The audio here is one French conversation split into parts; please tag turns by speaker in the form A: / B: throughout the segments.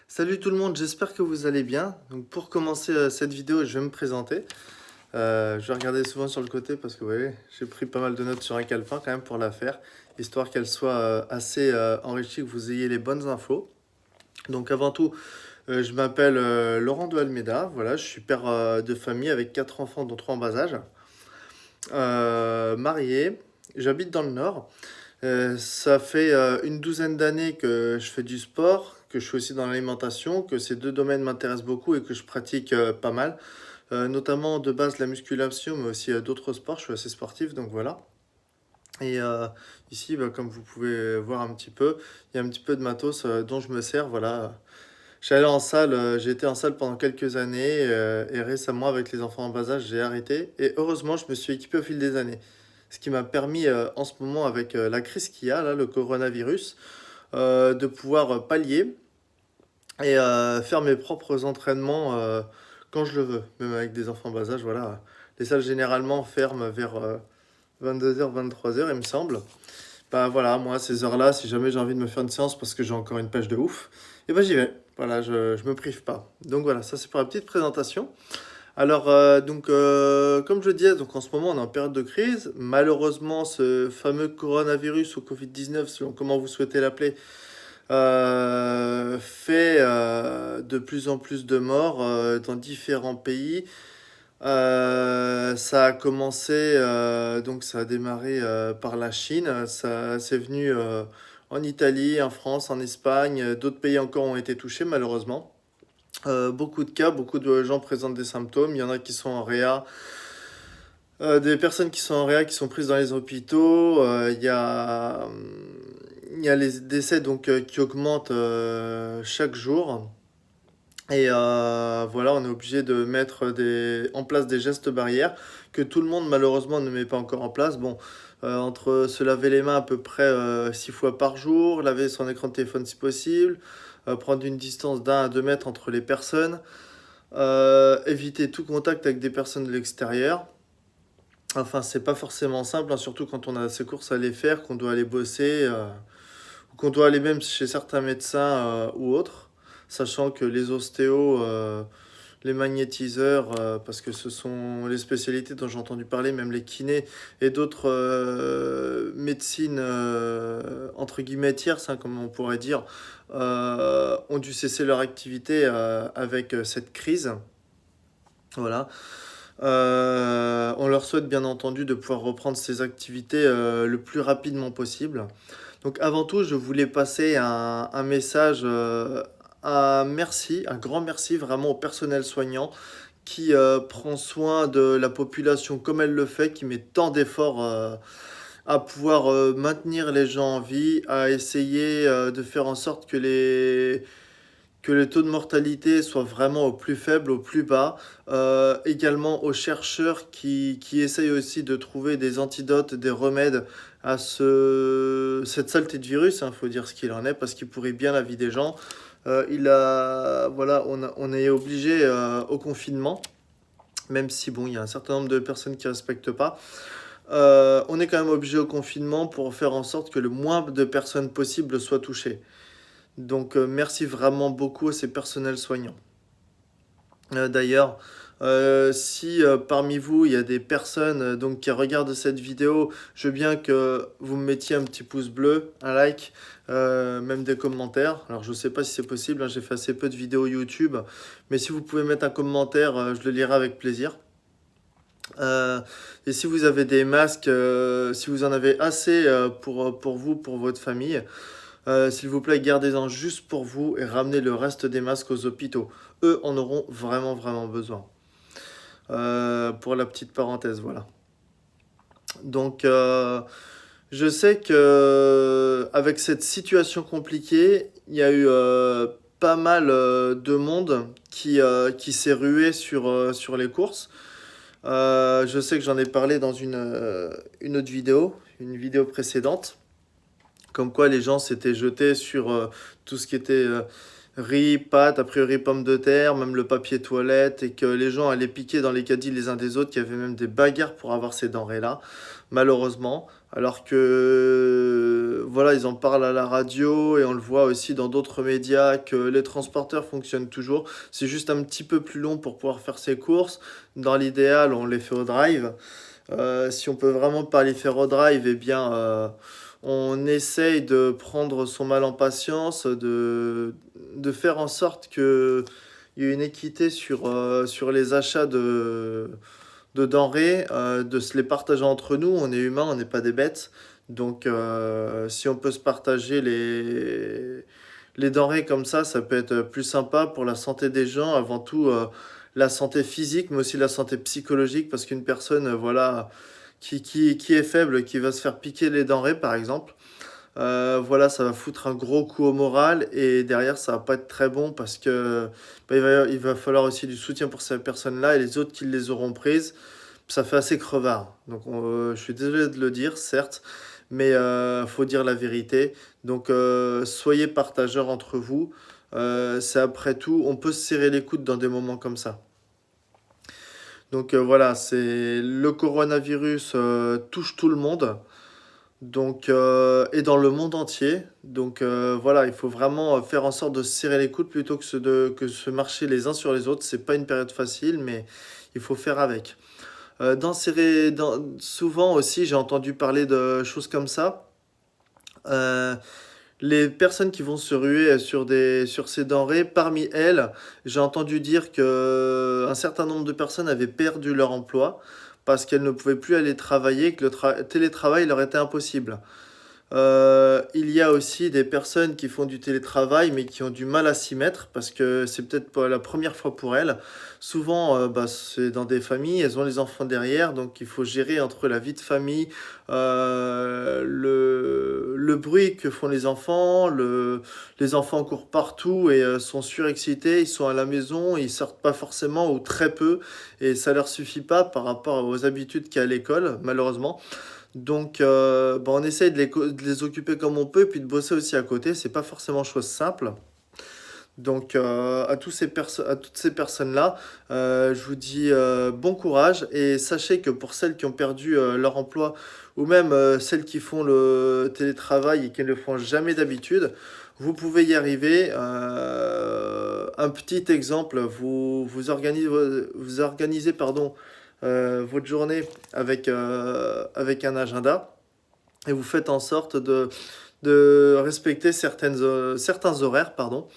A: Salut tout le monde, j'espère que vous allez bien. Donc pour commencer cette vidéo, je vais me présenter. Je vais regarder souvent sur le côté parce que vous voyez, j'ai pris pas mal de notes sur un calepin quand même pour la faire, histoire qu'elle soit assez enrichie, que vous ayez les bonnes infos. Donc avant tout, je m'appelle Laurent de Almeida. Voilà, je suis père de famille avec 4 enfants dont 3 en bas âge. Marié, j'habite dans le Nord. Ça fait une douzaine d'années que je fais du sport, que je suis aussi dans l'alimentation, que ces deux domaines m'intéressent beaucoup et que je pratique pas mal. Notamment de base la musculation, mais aussi d'autres sports. Je suis assez sportif, donc voilà. Et ici, bah, comme vous pouvez voir un petit peu, il y a un petit peu de matos dont je me sers. Voilà. J'allais en salle, j'ai été en salle pendant quelques années et récemment, avec les enfants en bas âge, j'ai arrêté. Et heureusement, je me suis équipé au fil des années. Ce qui m'a permis en ce moment, avec la crise qu'il y a, là, le coronavirus, de pouvoir pallier et faire mes propres entraînements quand je le veux, même avec des enfants en bas âge. Voilà. Les salles généralement ferment vers 22h, 23h, il me semble. Bah voilà, moi, à ces heures-là, si jamais j'ai envie de me faire une séance parce que j'ai encore une pêche de ouf, et ben j'y vais. Voilà, je me prive pas. Donc voilà, ça c'est pour la petite présentation. Alors, comme je le disais, donc en ce moment on est en période de crise. Malheureusement, ce fameux coronavirus ou Covid-19, selon comment vous souhaitez l'appeler, fait de plus en plus de morts dans différents pays. Ça a commencé, donc ça a démarré par la Chine, ça c'est venu en Italie, en France, en Espagne, d'autres pays encore ont été touchés malheureusement. Beaucoup de cas, beaucoup de gens présentent des symptômes, il y en a qui sont en réa, des personnes qui sont en réa qui sont prises dans les hôpitaux, il y a les décès donc qui augmentent chaque jour. Et voilà, on est obligé de mettre en place des gestes barrières que tout le monde malheureusement ne met pas encore en place. Bon, entre se laver les mains à peu près 6 fois par jour, laver son écran de téléphone si possible, prendre une distance d'1 à 2 mètres entre les personnes, éviter tout contact avec des personnes de l'extérieur. Enfin, c'est pas forcément simple, hein, surtout quand on a ses courses à aller faire, qu'on doit aller bosser, ou qu'on doit aller même chez certains médecins ou autres, sachant que les ostéos, les magnétiseurs, parce que ce sont les spécialités dont j'ai entendu parler, même les kinés et d'autres médecines entre guillemets tierces, hein, comme on pourrait dire, ont dû cesser leur activité avec cette crise. Voilà. On leur souhaite bien entendu de pouvoir reprendre ces activités le plus rapidement possible. Donc avant tout, je voulais passer un message, un merci, un grand merci vraiment au personnel soignant qui prend soin de la population comme elle le fait, qui met tant d'efforts à pouvoir maintenir les gens en vie, à essayer de faire en sorte que les taux de mortalité soient vraiment au plus faible, au plus bas. Également aux chercheurs qui essayent aussi de trouver des antidotes, des remèdes à cette saleté de virus, il faut dire ce qu'il en est, parce qu'il pourrit bien la vie des gens. Voilà, on est obligé au confinement, même si bon, il y a un certain nombre de personnes qui ne respectent pas. On est quand même obligé au confinement pour faire en sorte que le moins de personnes possible soient touchées. Donc merci vraiment beaucoup à ces personnels soignants. D'ailleurs, si parmi vous il y a des personnes donc qui regardent cette vidéo, je veux bien que vous me mettiez un petit pouce bleu, un like, même des commentaires. Alors je sais pas si c'est possible, hein, j'ai fait assez peu de vidéos YouTube, mais si vous pouvez mettre un commentaire, je le lirai avec plaisir. Euh, et si vous avez des masques, si vous en avez assez pour vous, pour votre famille, s'il vous plaît, gardez-en juste pour vous et ramenez le reste des masques aux hôpitaux. Eux en auront vraiment, vraiment besoin. Pour la petite parenthèse, voilà. Donc, je sais que avec cette situation compliquée, il y a eu pas mal de monde qui s'est rué sur les courses. Je sais que j'en ai parlé dans une autre vidéo, une vidéo précédente. Comme quoi les gens s'étaient jetés sur tout ce qui était riz, pâtes, a priori pommes de terre, même le papier toilette, et que les gens allaient piquer dans les caddies les uns des autres, qu'il y avait même des bagarres pour avoir ces denrées-là, malheureusement. Alors que voilà, ils en parlent à la radio et on le voit aussi dans d'autres médias que les transporteurs fonctionnent toujours. C'est juste un petit peu plus long pour pouvoir faire ses courses. Dans l'idéal, on les fait au drive. Si on peut vraiment pas les faire au drive, eh bien, on essaye de prendre son mal en patience, de faire en sorte que il y ait une équité sur les achats de denrées, de se les partager entre nous. On est humains, on n'est pas des bêtes. Donc, si on peut se partager les denrées comme ça peut être plus sympa pour la santé des gens. Avant tout, la santé physique, mais aussi la santé psychologique, parce qu'une personne, voilà, qui est faible, qui va se faire piquer les denrées, par exemple, voilà, ça va foutre un gros coup au moral et derrière, ça va pas être très bon parce que bah, il va falloir aussi du soutien pour ces personnes-là et les autres qui les auront prises. Ça fait assez crevard. Donc, je suis désolé de le dire, certes, mais faut dire la vérité. Donc, soyez partageurs entre vous. C'est après tout, on peut se serrer les coudes dans des moments comme ça. Donc voilà, c'est le coronavirus touche tout le monde. Donc, et dans le monde entier. Donc voilà, il faut vraiment faire en sorte de se serrer les coudes plutôt que se marcher les uns sur les autres. C'est pas une période facile, mais il faut faire avec. Souvent aussi, j'ai entendu parler de choses comme ça. Euh, les personnes qui vont se ruer sur ces denrées, parmi elles, j'ai entendu dire que un certain nombre de personnes avaient perdu leur emploi parce qu'elles ne pouvaient plus aller travailler, que télétravail leur était impossible. Il y a aussi des personnes qui font du télétravail mais qui ont du mal à s'y mettre parce que c'est peut-être pas la première fois pour elles. Souvent, bah, c'est dans des familles, elles ont les enfants derrière, donc il faut gérer entre la vie de famille, le bruit que font les enfants, les enfants courent partout et sont surexcités, ils sont à la maison, ils sortent pas forcément ou très peu et ça leur suffit pas par rapport aux habitudes qu'il y a à l'école, malheureusement. Donc, bah, on essaye de les occuper comme on peut, puis de bosser aussi à côté. C'est pas forcément chose simple. Donc, à toutes ces personnes-là, je vous dis bon courage et sachez que pour celles qui ont perdu leur emploi ou même celles qui font le télétravail et qui ne le font jamais d'habitude, vous pouvez y arriver. Un petit exemple, vous organisez pardon, votre journée avec un agenda et vous faites en sorte de respecter certains horaires, pardon,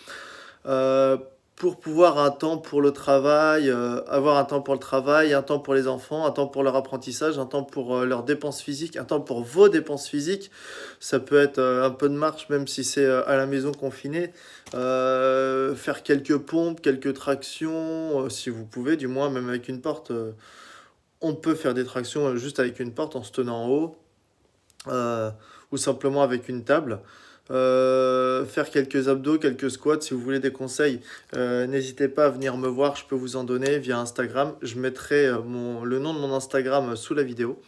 A: euh, pour pouvoir un temps pour le travail, avoir un temps pour le travail, un temps pour les enfants, un temps pour leur apprentissage, un temps pour leurs dépenses physiques, un temps pour vos dépenses physiques. Ça peut être un peu de marche, même si c'est à la maison confinée. Faire quelques pompes, quelques tractions, si vous pouvez, du moins, même avec une porte. On peut faire des tractions juste avec une porte en se tenant en haut euh, ou simplement avec une table. Faire quelques abdos, quelques squats. Si vous voulez des conseils, n'hésitez pas à venir me voir, je peux vous en donner via Instagram. Je mettrai le nom de mon Instagram sous la vidéo.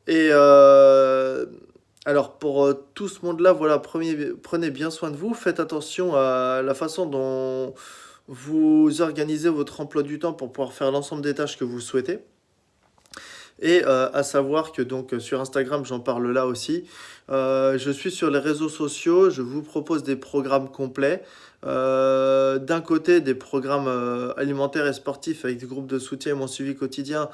A: Et alors pour tout ce monde-là, voilà, prenez bien soin de vous, faites attention à la façon dont vous organisez votre emploi du temps pour pouvoir faire l'ensemble des tâches que vous souhaitez. Et à savoir que donc sur Instagram, j'en parle là aussi. Je suis sur les réseaux sociaux, je vous propose des programmes complets. D'un côté, des programmes alimentaires et sportifs avec des groupes de soutien et mon suivi quotidien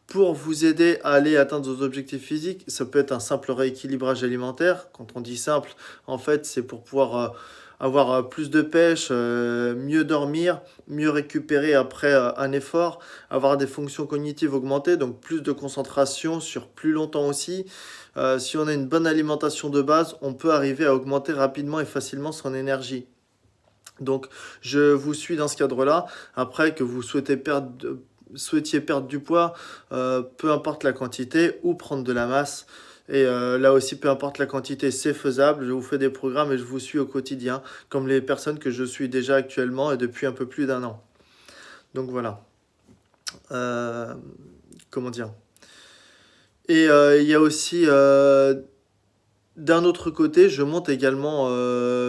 A: pour vous aider à aller atteindre vos objectifs physiques. Ça peut être un simple rééquilibrage alimentaire. Quand on dit simple, en fait, c'est pour pouvoir avoir plus de pêche, mieux dormir, mieux récupérer après un effort, avoir des fonctions cognitives augmentées, donc plus de concentration sur plus longtemps aussi. Si on a une bonne alimentation de base, on peut arriver à augmenter rapidement et facilement son énergie. Donc, je vous suis dans ce cadre-là. Après, que vous souhaitiez perdre du poids, peu importe la quantité, ou prendre de la masse. Et là aussi, peu importe la quantité, c'est faisable. Je vous fais des programmes et je vous suis au quotidien, comme les personnes que je suis déjà actuellement et depuis un peu plus d'un an. Donc voilà. Euh, comment dire? Et il y a aussi, d'un autre côté, je monte également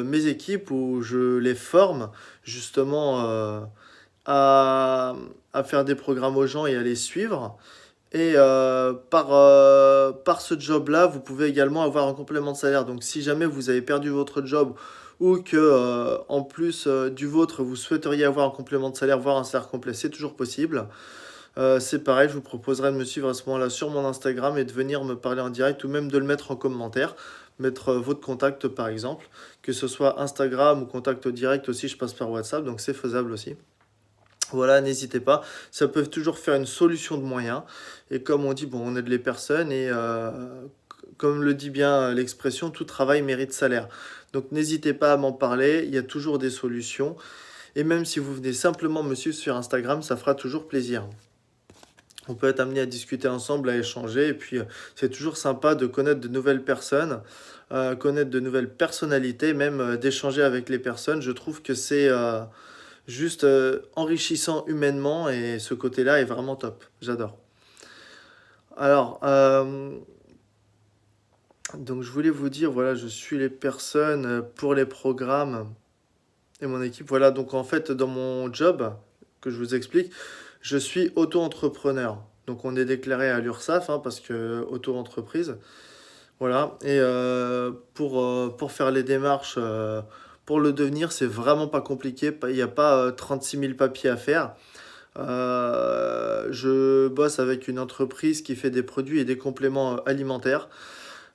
A: mes équipes où je les forme justement à, à faire des programmes aux gens et à les suivre. Et par ce job-là, vous pouvez également avoir un complément de salaire. Donc si jamais vous avez perdu votre job ou que en plus du vôtre, vous souhaiteriez avoir un complément de salaire, voire un salaire complet, c'est toujours possible. C'est pareil, je vous proposerai de me suivre à ce moment-là sur mon Instagram et de venir me parler en direct ou même de le mettre en commentaire, mettre votre contact par exemple, que ce soit Instagram ou contact direct aussi, je passe par WhatsApp, donc c'est faisable aussi. Voilà, n'hésitez pas. Ça peut toujours faire une solution de moyens. Et comme on dit, bon, on aide les personnes et comme le dit bien l'expression, tout travail mérite salaire. Donc n'hésitez pas à m'en parler, il y a toujours des solutions. Et même si vous venez simplement me suivre sur Instagram, ça fera toujours plaisir. On peut être amené à discuter ensemble, à échanger. Et puis c'est toujours sympa de connaître de nouvelles personnes, connaître de nouvelles personnalités, même d'échanger avec les personnes. Je trouve que c'est juste enrichissant humainement et ce côté-là est vraiment top. J'adore. Alors, donc je voulais vous dire, voilà, je suis les personnes pour les programmes et mon équipe. Voilà, donc en fait, dans mon job, que je vous explique, je suis auto-entrepreneur. Donc on est déclaré à l'URSSAF hein, parce que auto-entreprise. Voilà, et pour faire les démarches, pour le devenir, c'est vraiment pas compliqué. Il n'y a pas 36 000 papiers à faire. Je bosse avec une entreprise qui fait des produits et des compléments alimentaires.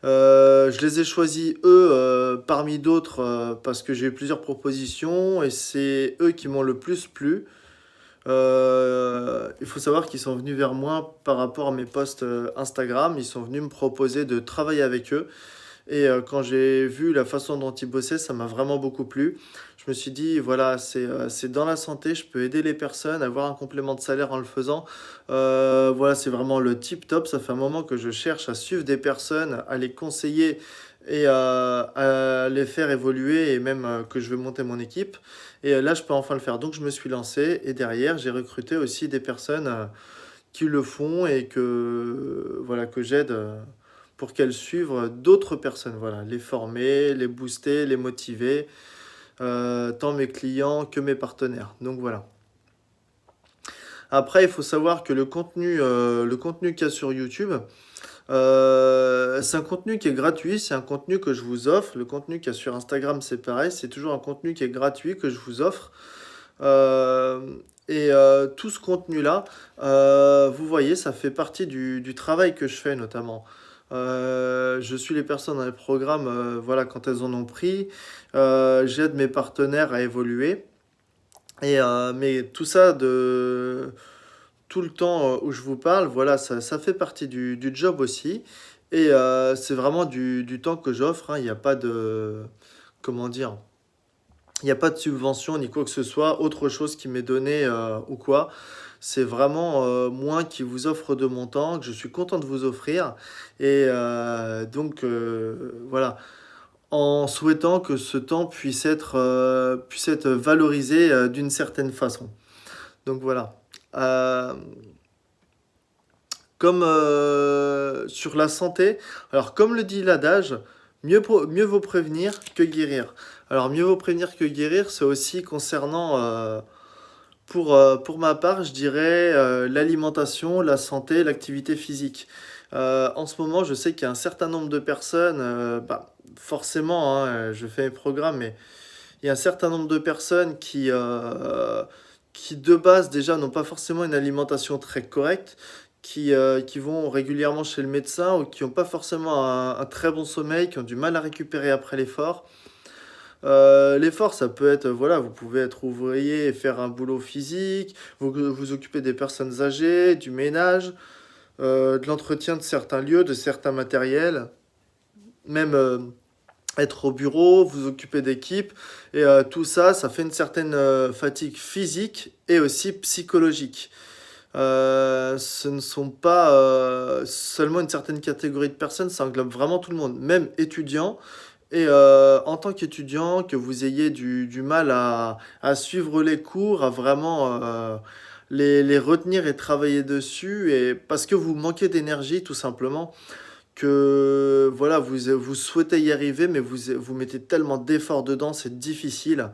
A: Je les ai choisis, eux, parmi d'autres, parce que j'ai eu plusieurs propositions et c'est eux qui m'ont le plus plu. Il faut savoir qu'ils sont venus vers moi par rapport à mes posts Instagram. Ils sont venus me proposer de travailler avec eux. Et quand j'ai vu la façon dont ils bossaient, ça m'a vraiment beaucoup plu. Je me suis dit, voilà, c'est dans la santé, je peux aider les personnes, avoir un complément de salaire en le faisant. Voilà, c'est vraiment le tip top. Ça fait un moment que je cherche à suivre des personnes, à les conseiller et à les faire évoluer et même que je veux monter mon équipe. Et là, je peux enfin le faire. Donc, je me suis lancé et derrière, j'ai recruté aussi des personnes qui le font et que, voilà, que j'aide. Pour qu'elles suivent d'autres personnes, voilà, les former, les booster, les motiver, tant mes clients que mes partenaires. Donc voilà. Après, il faut savoir que le contenu qu'il y a sur YouTube, c'est un contenu qui est gratuit, c'est un contenu que je vous offre. Le contenu qu'il y a sur Instagram, c'est pareil, c'est toujours un contenu qui est gratuit que je vous offre. Euh, et tout ce contenu-là, vous voyez, ça fait partie du travail que je fais notamment. Je suis les personnes dans les programmes, voilà, quand elles en ont pris. J'aide mes partenaires à évoluer. Et, mais tout ça, tout le temps où je vous parle, voilà, ça fait partie du job aussi. Et c'est vraiment du temps que j'offre, hein. Il n'y a pas de... Comment dire? Il n'y a pas de subvention ni quoi que ce soit, autre chose qui m'est donné ou quoi. C'est vraiment moi qui vous offre de mon temps, que je suis content de vous offrir. Et donc voilà, en souhaitant que ce temps puisse être valorisé d'une certaine façon. Donc voilà. Euh, Comme sur la santé, alors comme le dit l'adage, mieux vaut prévenir que guérir. Alors mieux vaut prévenir que guérir, c'est aussi concernant, pour ma part, je dirais l'alimentation, la santé, l'activité physique. En ce moment, je sais qu'il y a un certain nombre de personnes, bah, forcément, hein, je fais mes programmes, mais il y a un certain nombre de personnes qui de base déjà n'ont pas forcément une alimentation très correcte, qui vont régulièrement chez le médecin ou qui n'ont pas forcément un très bon sommeil, qui ont du mal à récupérer après l'effort. L'effort, ça peut être, voilà, vous pouvez être ouvrier et faire un boulot physique, vous occupez des personnes âgées, du ménage, de l'entretien de certains lieux, de certains matériels, même être au bureau, vous occuper d'équipes, et tout ça, ça fait une certaine fatigue physique et aussi psychologique. Ce ne sont pas seulement une certaine catégorie de personnes, ça englobe vraiment tout le monde, même étudiants. Et en tant qu'étudiant, que vous ayez du mal à suivre les cours, à vraiment les retenir et travailler dessus, et parce que vous manquez d'énergie tout simplement, que voilà, vous souhaitez y arriver, mais vous mettez tellement d'efforts dedans, c'est difficile.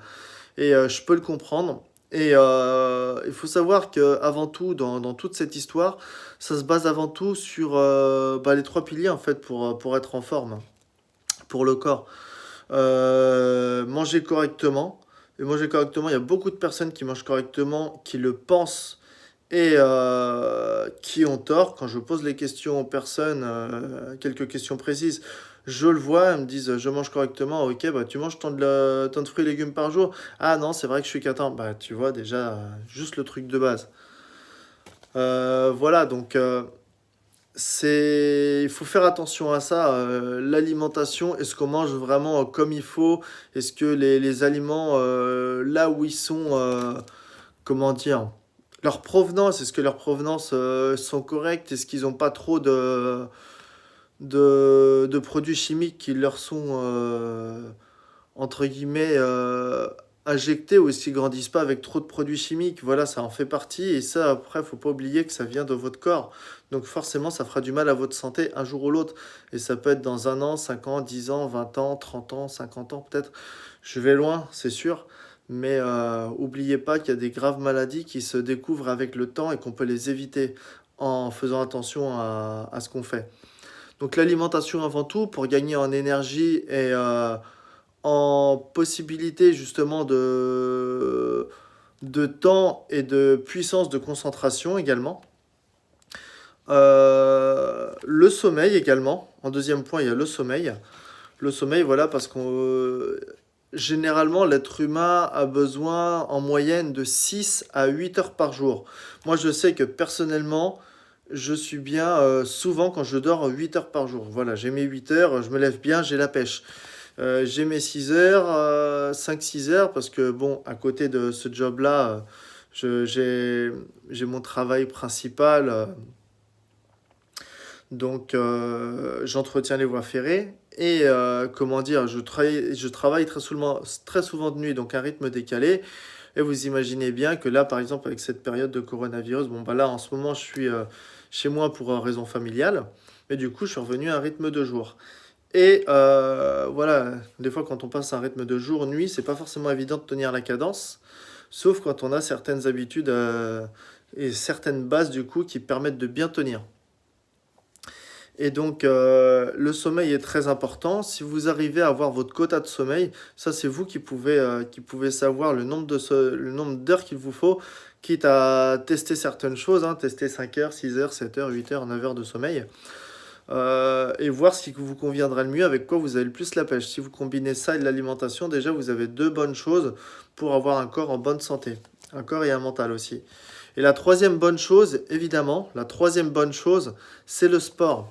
A: Et je peux le comprendre. Et il faut savoir que avant tout, dans toute cette histoire, ça se base avant tout sur les trois piliers en fait pour être en forme, pour le corps. Manger correctement. Et manger correctement, il y a beaucoup de personnes qui mangent correctement, qui le pensent et qui ont tort. Quand je pose les questions aux personnes, quelques questions précises, je le vois, elles me disent je mange correctement, ok, bah tu manges tant de fruits et légumes par jour. Ah non, c'est vrai que je suis qu'atteint. Bah tu vois déjà, juste le truc de base. Voilà, donc il faut faire attention à ça. L'alimentation, est-ce qu'on mange vraiment comme il faut? Est-ce que les aliments, là où ils sont, comment dire, leur provenance, est-ce que leurs provenances sont correctes? Est-ce qu'ils n'ont pas trop de produits chimiques qui leur sont, entre guillemets, injectés ou est-ce qu'ils grandissent pas avec trop de produits chimiques? Voilà, ça en fait partie et ça, après, faut pas oublier que ça vient de votre corps. Donc forcément, ça fera du mal à votre santé un jour ou l'autre. Et ça peut être dans 1 an, 5 ans, 10 ans, 20 ans, 30 ans, 50 ans peut-être. Je vais loin, c'est sûr. Mais oubliez pas qu'il y a des graves maladies qui se découvrent avec le temps et qu'on peut les éviter en faisant attention à ce qu'on fait. Donc l'alimentation avant tout pour gagner en énergie et en possibilité justement de temps et de puissance de concentration également. Le sommeil également. En deuxième point, il y a le sommeil. Le sommeil, voilà, parce qu'on généralement, l'être humain a besoin en moyenne de 6 à 8 heures par jour. Moi, je sais que personnellement, je suis bien souvent quand je dors 8 heures par jour. Voilà, j'ai mes 8 heures, je me lève bien, j'ai la pêche. J'ai mes 6 heures, 5-6 heures, parce que bon, à côté de ce job-là, j'ai mon travail principal. Donc, j'entretiens les voies ferrées et comment dire, je travaille très souvent de nuit, donc un rythme décalé. Et vous imaginez bien que là, par exemple, avec cette période de coronavirus, bon, bah là, en ce moment, je suis chez moi pour raison familiale, mais du coup, je suis revenu à un rythme de jour. Et voilà, des fois, quand on passe à un rythme de jour-nuit, c'est pas forcément évident de tenir la cadence, sauf quand on a certaines habitudes et certaines bases, du coup, qui permettent de bien tenir. Et donc, le sommeil est très important. Si vous arrivez à avoir votre quota de sommeil, ça c'est vous qui pouvez savoir le nombre d'heures qu'il vous faut, quitte à tester certaines choses, hein, tester 5 heures, 6 heures, 7 heures, 8 heures, 9 heures de sommeil, et voir ce qui vous conviendra le mieux, avec quoi vous avez le plus la pêche. Si vous combinez ça et de l'alimentation, déjà vous avez deux bonnes choses pour avoir un corps en bonne santé, un corps et un mental aussi. Et la troisième bonne chose, évidemment, la troisième bonne chose, c'est le sport,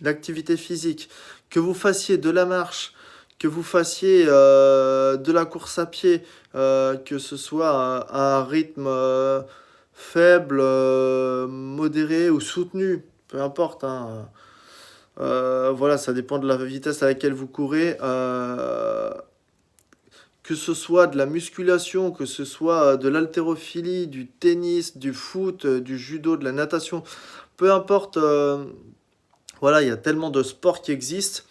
A: l'activité physique. Que vous fassiez de la marche, que vous fassiez de la course à pied, que ce soit à un rythme faible, modéré ou soutenu, peu importe, hein. Voilà, ça dépend de la vitesse à laquelle vous courez. Que ce soit de la musculation, que ce soit de l'haltérophilie, du tennis, du foot, du judo, de la natation, peu importe. Voilà, il y a tellement de sports qui existent.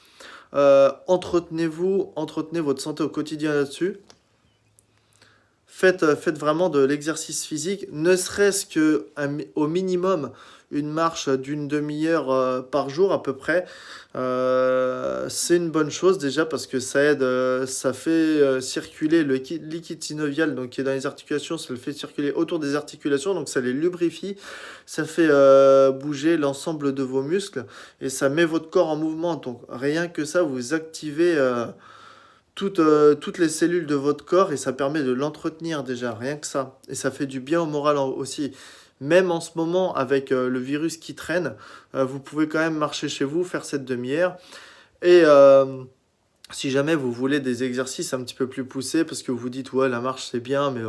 A: Entretenez-vous, entretenez votre santé au quotidien là-dessus. Faites vraiment de l'exercice physique, ne serait-ce que au minimum une marche d'une demi-heure par jour à peu près. C'est une bonne chose déjà parce que ça aide, ça fait circuler le liquide synovial donc qui est dans les articulations, ça le fait circuler autour des articulations, donc ça les lubrifie, ça fait bouger l'ensemble de vos muscles et ça met votre corps en mouvement. Donc rien que ça, vous activez toutes les cellules de votre corps et ça permet de l'entretenir déjà, rien que ça. Et ça fait du bien au moral aussi. Même en ce moment, avec le virus qui traîne, vous pouvez quand même marcher chez vous, faire cette demi-heure. Et si jamais vous voulez des exercices un petit peu plus poussés, parce que vous vous dites, ouais, la marche c'est bien, mais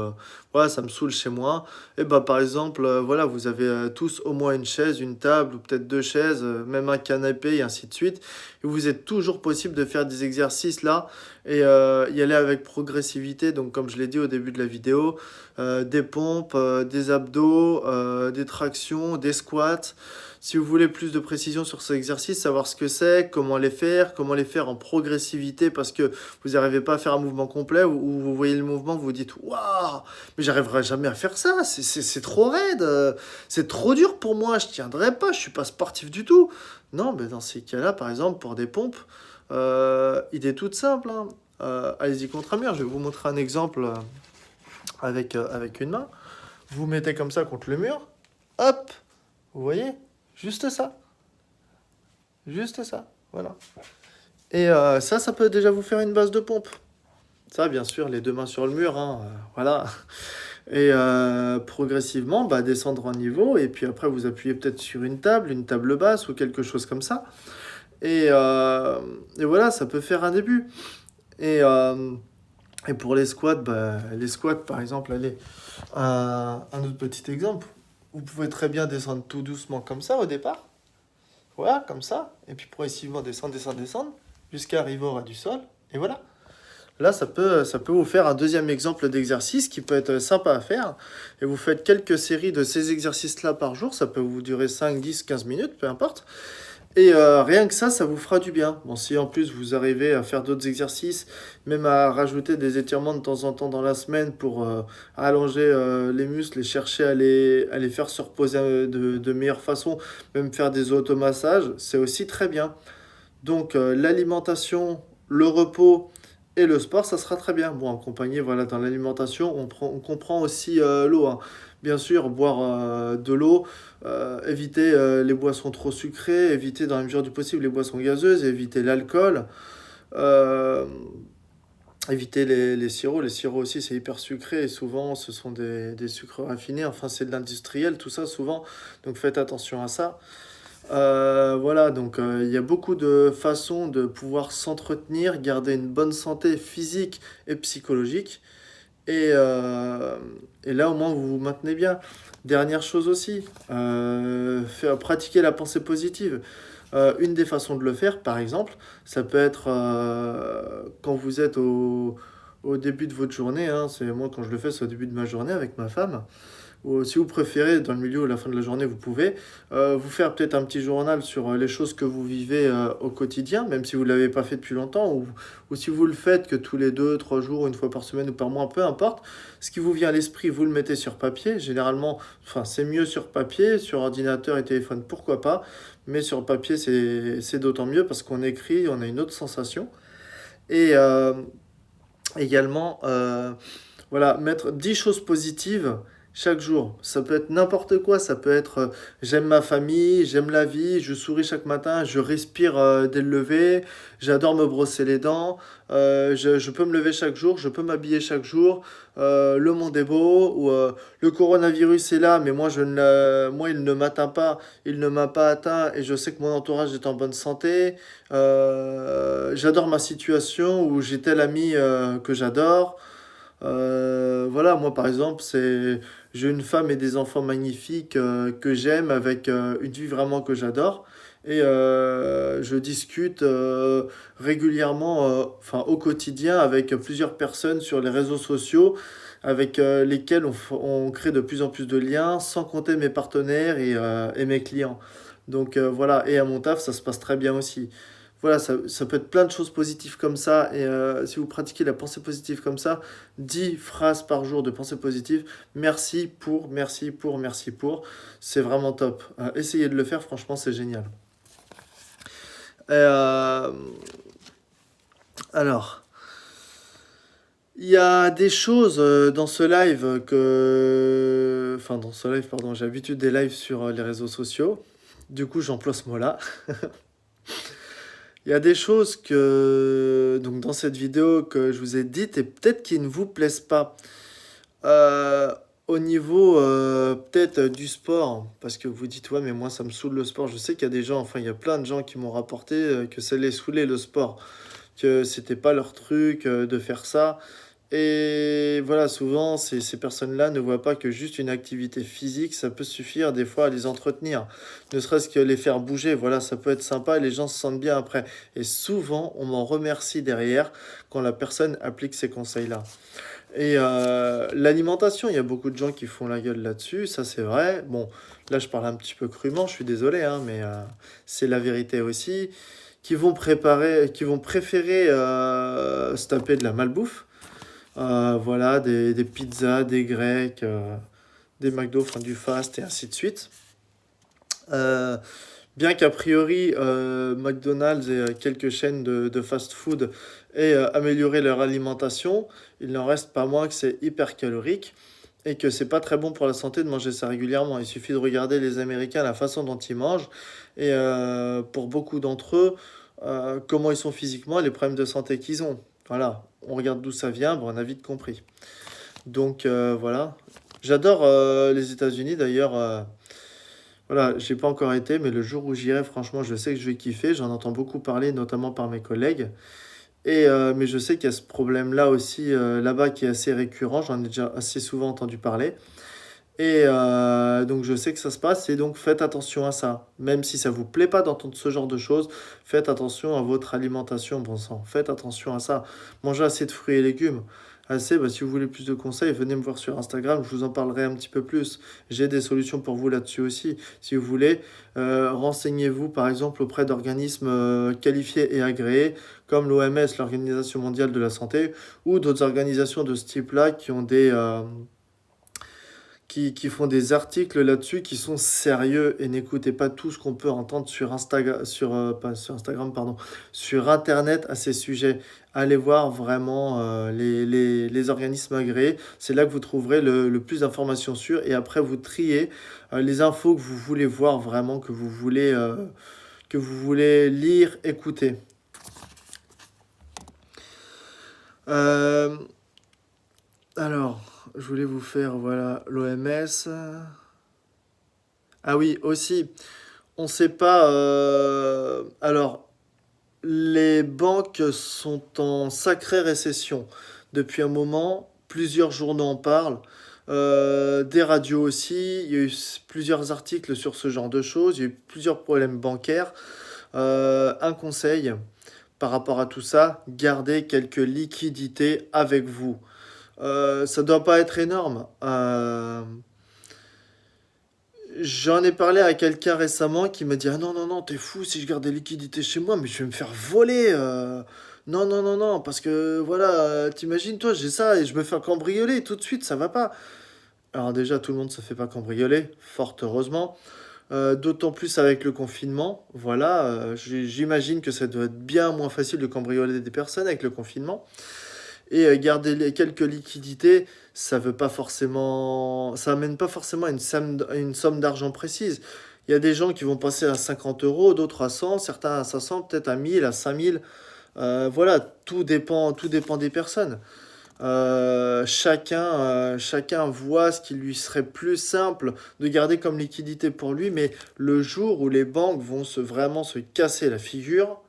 A: ouais, ça me saoule chez moi. Et bah, par exemple, voilà, vous avez tous au moins une chaise, une table, ou peut-être deux chaises, même un canapé, et ainsi de suite. Et vous êtes toujours possible de faire des exercices là. et y aller avec progressivité. Donc, comme je l'ai dit au début de la vidéo, des pompes, des abdos, des tractions, des squats. Si vous voulez plus de précision sur ces exercices, savoir ce que c'est, comment les faire en progressivité parce que vous n'arrivez pas à faire un mouvement complet ou vous voyez le mouvement, vous vous dites waouh, mais j'arriverai jamais à faire ça, c'est trop raide, c'est trop dur pour moi, je tiendrai pas, je suis pas sportif du tout. Non, mais dans ces cas-là, par exemple, pour des pompes, idée toute simple, hein. Allez-y contre un mur, je vais vous montrer un exemple avec une main. Vous mettez comme ça contre le mur, hop, vous voyez, juste ça. Juste ça, voilà. Et ça peut déjà vous faire une base de pompe. Ça, bien sûr, les deux mains sur le mur, hein, voilà. Et progressivement, bah, descendre en niveau. Et puis après, vous appuyez peut-être sur une table basse ou quelque chose comme ça. Et voilà, ça peut faire un début. Et, euh, et pour les squats, bah, les squats, par exemple, allez, un autre petit exemple. Vous pouvez très bien descendre tout doucement comme ça au départ. Voilà, comme ça. Et puis progressivement descendre, descendre, descendre, jusqu'à arriver au ras du sol. Et voilà. Là, ça peut vous faire un deuxième exemple d'exercice qui peut être sympa à faire. Et vous faites quelques séries de ces exercices-là par jour. Ça peut vous durer 5, 10, 15 minutes, peu importe. Et rien que ça vous fera du bien. Bon, si en plus vous arrivez à faire d'autres exercices, même à rajouter des étirements de temps en temps dans la semaine pour allonger les muscles et chercher à les faire se reposer de meilleure façon, même faire des automassages, c'est aussi très bien. Donc l'alimentation, le repos et le sport, ça sera très bien. Bon, accompagné, voilà, dans l'alimentation, on comprend aussi l'eau, hein. Bien sûr, boire de l'eau, éviter les boissons trop sucrées, éviter dans la mesure du possible les boissons gazeuses, éviter l'alcool, euh, éviter les sirops. Les sirops aussi, c'est hyper sucré et souvent, ce sont des sucres raffinés. Enfin, c'est de l'industriel, tout ça, souvent. Donc, faites attention à ça. Voilà, donc il y a beaucoup de façons de pouvoir s'entretenir, garder une bonne santé physique et psychologique. Et, euh, et là, au moins, vous vous maintenez bien. Dernière chose aussi, faire, pratiquer la pensée positive. Une des façons de le faire, par exemple, ça peut être quand vous êtes au début de votre journée, hein, c'est moi quand je le fais, c'est au début de ma journée avec ma femme. Ou si vous préférez, dans le milieu ou à la fin de la journée, vous pouvez vous faire peut-être un petit journal sur les choses que vous vivez au quotidien, même si vous ne l'avez pas fait depuis longtemps, ou si vous le faites que tous les 2, 3 jours, une fois par semaine ou par mois, peu importe. Ce qui vous vient à l'esprit, vous le mettez sur papier. Généralement, enfin, c'est mieux sur papier, sur ordinateur et téléphone, pourquoi pas. Mais sur papier, c'est d'autant mieux parce qu'on écrit, on a une autre sensation. Et également, voilà, mettre 10 choses positives chaque jour. Ça peut être n'importe quoi, ça peut être j'aime ma famille, j'aime la vie, je souris chaque matin, je respire dès le lever, j'adore me brosser les dents, je peux me lever chaque jour, je peux m'habiller chaque jour, le monde est beau, ou le coronavirus est là, mais moi il ne m'atteint pas, il ne m'a pas atteint et je sais que mon entourage est en bonne santé, j'adore ma situation où j'ai tel ami que j'adore. Voilà, moi par exemple, j'ai une femme et des enfants magnifiques que j'aime avec une vie vraiment que j'adore. Et je discute régulièrement, enfin au quotidien, avec plusieurs personnes sur les réseaux sociaux, avec lesquelles on crée de plus en plus de liens, sans compter mes partenaires et mes clients. Donc voilà, et à mon taf, ça se passe très bien aussi. Voilà, ça peut être plein de choses positives comme ça. Et si vous pratiquez la pensée positive comme ça, 10 phrases par jour de pensée positive. Merci pour, merci pour, merci pour. C'est vraiment top. Essayez de le faire, franchement, c'est génial. Euh, alors, il y a des choses dans ce live que... Enfin, dans ce live, pardon, j'ai l'habitude des lives sur les réseaux sociaux. Du coup, j'emploie ce mot-là. Il y a des choses donc dans cette vidéo que je vous ai dites et peut-être qui ne vous plaisent pas. Euh, Au niveau peut-être du sport, parce que vous dites, ouais, mais moi ça me saoule le sport. Je sais qu'il y a des gens, enfin, il y a plein de gens qui m'ont rapporté que ça les saoulait le sport, que c'était pas leur truc de faire ça. Et voilà, souvent, ces personnes-là ne voient pas que juste une activité physique, ça peut suffire des fois à les entretenir. Ne serait-ce que les faire bouger, voilà, ça peut être sympa et les gens se sentent bien après. Et souvent, on m'en remercie derrière quand la personne applique ces conseils-là. Et l'alimentation, il y a beaucoup de gens qui font la gueule là-dessus, ça c'est vrai. Bon, là je parle un petit peu crûment, je suis désolé, hein, mais c'est la vérité aussi. Qui vont préférer se taper de la malbouffe. Voilà, des pizzas, des grecs, des McDo, enfin du fast et ainsi de suite. Euh, Bien qu'a priori, McDonald's et quelques chaînes de fast-food aient amélioré leur alimentation, il n'en reste pas moins que c'est hyper calorique et que c'est pas très bon pour la santé de manger ça régulièrement. Il suffit de regarder les Américains, la façon dont ils mangent, et pour beaucoup d'entre eux, comment ils sont physiquement et les problèmes de santé qu'ils ont. Voilà, on regarde d'où ça vient, bon, on a vite compris. Donc voilà. J'adore les États-Unis d'ailleurs. Voilà, j'ai pas encore été, mais le jour où j'irai, franchement, je sais que je vais kiffer. J'en entends beaucoup parler, notamment par mes collègues. Et mais je sais qu'il y a ce problème-là aussi là-bas qui est assez récurrent. J'en ai déjà assez souvent entendu parler. Et donc je sais que ça se passe. Et donc faites attention à ça. Même si ça vous plaît pas d'entendre ce genre de choses, faites attention à votre alimentation, bon sang. Faites attention à ça. Mangez assez de fruits et légumes. Assez, bah, si vous voulez plus de conseils, venez me voir sur Instagram, je vous en parlerai un petit peu plus. J'ai des solutions pour vous là-dessus aussi. Si vous voulez, renseignez-vous par exemple auprès d'organismes qualifiés et agréés, comme l'OMS, l'Organisation mondiale de la santé, ou d'autres organisations de ce type-là qui font des articles là-dessus qui sont sérieux et n'écoutez pas tout ce qu'on peut entendre sur Instagram, pas sur Instagram, pardon, sur Internet à ces sujets. Allez voir vraiment les organismes agréés. C'est là que vous trouverez le plus d'informations sûres et après vous triez les infos que vous voulez voir vraiment, que vous voulez lire, écouter. Euh, alors, je voulais vous faire, voilà, l'OMS. Ah oui, aussi, on ne sait pas. Alors, les banques sont en sacrée récession depuis un moment. Plusieurs journaux en parlent, des radios aussi. Il y a eu plusieurs articles sur ce genre de choses. Il y a eu plusieurs problèmes bancaires. Un conseil par rapport à tout ça, gardez quelques liquidités avec vous. Ça doit pas être énorme. J'en ai parlé à quelqu'un récemment qui m'a dit: ah non, non, non, t'es fou si je garde des liquidités chez moi, mais je vais me faire voler. Non, non, non, non, parce que voilà, t'imagines, toi, j'ai ça et je me fais cambrioler tout de suite, ça va pas. Alors, déjà, tout le monde se fait pas cambrioler, fort heureusement. D'autant plus avec le confinement. Voilà, j'imagine que ça doit être bien moins facile de cambrioler des personnes avec le confinement. Et garder quelques liquidités, ça veut pas forcément, ça amène pas forcément à une somme d'argent précise. Il y a des gens qui vont passer à 50 euros, d'autres à 100, certains à 500, peut-être à 1000, à 5000. Voilà, tout dépend des personnes. Chacun voit ce qui lui serait plus simple de garder comme liquidité pour lui, mais le jour où les banques vont vraiment se casser la figure,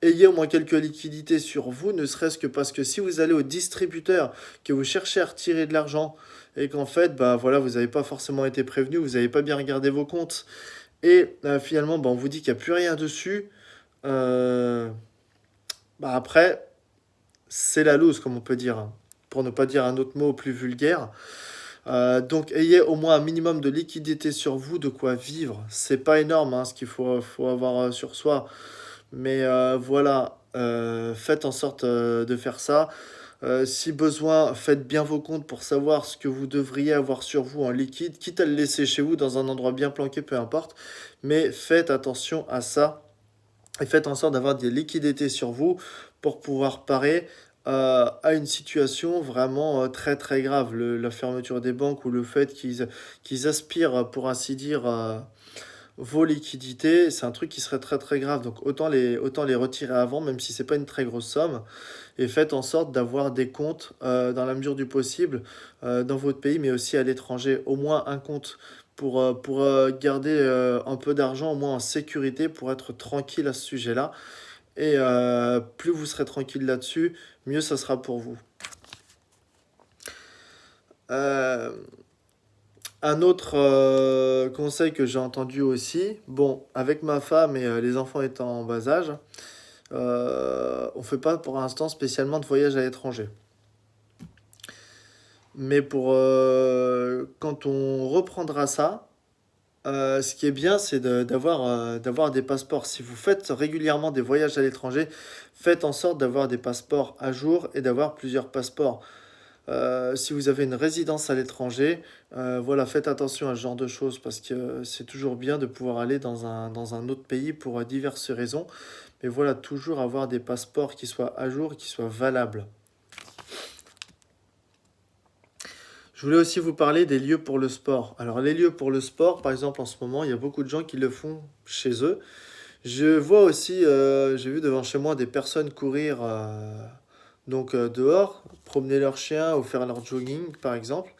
A: ayez au moins quelques liquidités sur vous, ne serait-ce que parce que si vous allez au distributeur, que vous cherchez à retirer de l'argent, et qu'en fait, bah voilà, vous n'avez pas forcément été prévenu, vous n'avez pas bien regardé vos comptes, et finalement, bah, on vous dit qu'il n'y a plus rien dessus, euh, bah après, c'est la loose, comme on peut dire, hein, pour ne pas dire un autre mot plus vulgaire. Donc ayez au moins un minimum de liquidité sur vous, de quoi vivre. C'est pas énorme hein, ce faut avoir sur soi. Mais voilà, faites en sorte de faire ça. Si besoin, faites bien vos comptes pour savoir ce que vous devriez avoir sur vous en liquide, quitte à le laisser chez vous dans un endroit bien planqué, peu importe. Mais faites attention à ça et faites en sorte d'avoir des liquidités sur vous pour pouvoir parer à une situation vraiment très très grave. La fermeture des banques ou le fait qu'ils aspirent, pour ainsi dire, vos liquidités, c'est un truc qui serait très très grave. Donc autant les retirer avant, même si c'est pas une très grosse somme. Et faites en sorte d'avoir des comptes dans la mesure du possible dans votre pays, mais aussi à l'étranger. Au moins un compte pour garder un peu d'argent, au moins en sécurité, pour être tranquille à ce sujet-là. Et plus vous serez tranquille là-dessus, mieux ça sera pour vous. Euh, un autre conseil que j'ai entendu aussi, bon, avec ma femme et les enfants étant en bas âge, on fait pas pour l'instant spécialement de voyage à l'étranger. Mais pour quand on reprendra ça, ce qui est bien, c'est d'avoir des passeports. Si vous faites régulièrement des voyages à l'étranger, faites en sorte d'avoir des passeports à jour et d'avoir plusieurs passeports. Si vous avez une résidence à l'étranger, voilà, faites attention à ce genre de choses parce que c'est toujours bien de pouvoir aller dans un autre pays pour diverses raisons. Mais voilà, toujours avoir des passeports qui soient à jour, qui soient valables. Je voulais aussi vous parler des lieux pour le sport. Alors les lieux pour le sport, par exemple en ce moment, il y a beaucoup de gens qui le font chez eux. Je vois aussi, j'ai vu devant chez moi des personnes courir dehors, promener leurs chiens ou faire leur jogging par exemple.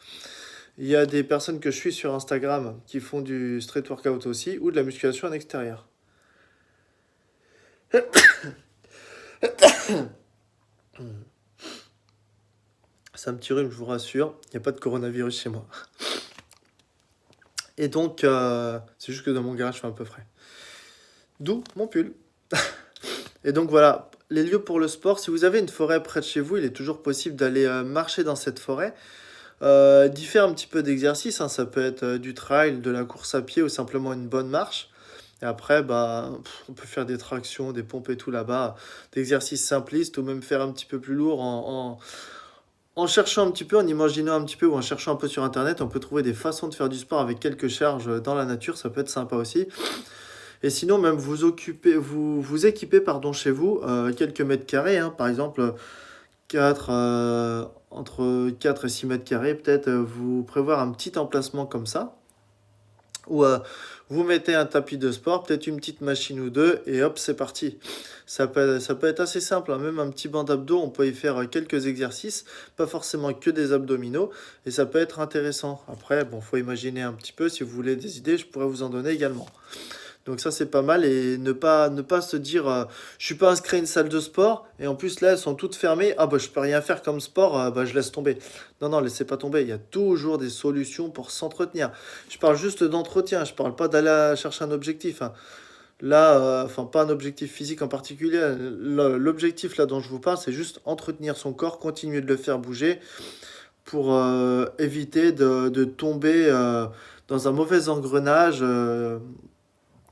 A: Il y a des personnes que je suis sur Instagram qui font du street workout aussi ou de la musculation en extérieur. C'est un petit rhume, je vous rassure, il n'y a pas de coronavirus chez moi. Et donc, c'est juste que dans mon garage, je suis un peu frais. D'où mon pull. Et donc voilà, les lieux pour le sport, si vous avez une forêt près de chez vous, il est toujours possible d'aller marcher dans cette forêt, d'y faire un petit peu d'exercice, hein. Ça peut être du trail, de la course à pied ou simplement une bonne marche. Et après, bah, on peut faire des tractions, des pompes et tout là-bas, d'exercices simplistes ou même faire un petit peu plus lourd en cherchant un petit peu, en imaginant un petit peu ou en cherchant un peu sur Internet. On peut trouver des façons de faire du sport avec quelques charges dans la nature, ça peut être sympa aussi. Et sinon, même vous équipez pardon, chez vous quelques mètres carrés, hein, par exemple 4 entre 4 et 6 mètres carrés, peut-être vous prévoir un petit emplacement comme ça, où vous mettez un tapis de sport, peut-être une petite machine ou deux, et hop, c'est parti. Ça peut être assez simple, hein, même un petit banc d'abdos, on peut y faire quelques exercices, pas forcément que des abdominaux, et ça peut être intéressant. Après, bon, faut imaginer un petit peu, si vous voulez des idées, je pourrais vous en donner également. Donc ça c'est pas mal et ne pas se dire je suis pas inscrit à une salle de sport et en plus là elles sont toutes fermées, ah bah je peux rien faire comme sport, bah je laisse tomber. Non non, laissez pas tomber, il y a toujours des solutions pour s'entretenir. Je parle juste d'entretien, je parle pas d'aller chercher un objectif, hein. Là, enfin pas un objectif physique en particulier, l'objectif là dont je vous parle c'est juste entretenir son corps, continuer de le faire bouger pour éviter de tomber dans un mauvais engrenage.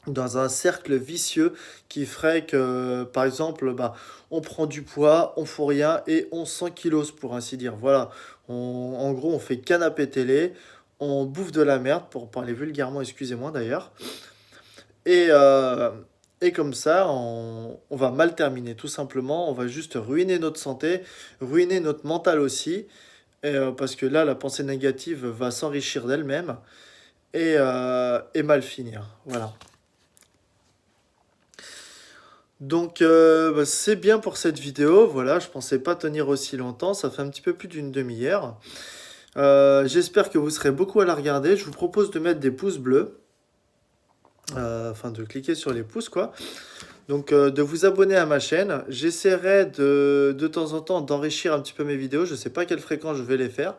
A: Dans un cercle vicieux qui ferait que, par exemple, bah, on prend du poids, on fout rien et on 100 kilos pour ainsi dire. Voilà, en gros, on fait canapé télé, on bouffe de la merde, pour parler vulgairement, excusez-moi d'ailleurs, et, euh, et comme ça, on va mal terminer, tout simplement, on va juste ruiner notre santé, ruiner notre mental aussi, parce que là, la pensée négative va s'enrichir d'elle-même et mal finir. Voilà. Donc bah, c'est bien pour cette vidéo, voilà, je pensais pas tenir aussi longtemps, ça fait un petit peu plus d'une demi-heure. J'espère que vous serez beaucoup à la regarder, je vous propose de mettre des pouces bleus, enfin de cliquer sur les pouces quoi. Donc de vous abonner à ma chaîne, j'essaierai de temps en temps d'enrichir un petit peu mes vidéos, je sais pas à quelle fréquence je vais les faire.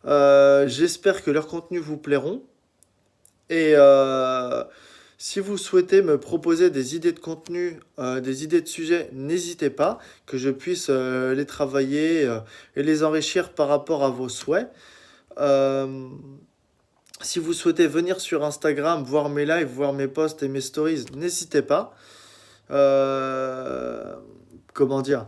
A: J'espère que leurs contenus vous plairont. Et si vous souhaitez me proposer des idées de contenu, des idées de sujets, n'hésitez pas, que je puisse les travailler et les enrichir par rapport à vos souhaits. Euh, Si vous souhaitez venir sur Instagram, voir mes lives, voir mes posts et mes stories, n'hésitez pas. Euh, comment dire?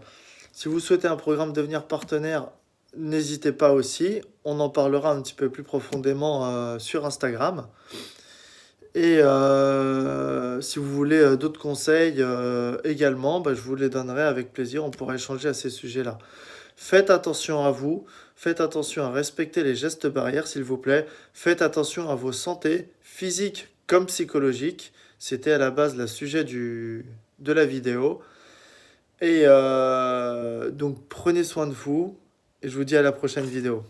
A: Si vous souhaitez un programme devenir partenaire, n'hésitez pas aussi. On en parlera un petit peu plus profondément sur Instagram. Et si vous voulez d'autres conseils également, bah, je vous les donnerai avec plaisir. On pourra échanger à ces sujets-là. Faites attention à vous. Faites attention à respecter les gestes barrières, s'il vous plaît. Faites attention à vos santé physique comme psychologique. C'était à la base le sujet de la vidéo. Et donc prenez soin de vous. Et je vous dis à la prochaine vidéo.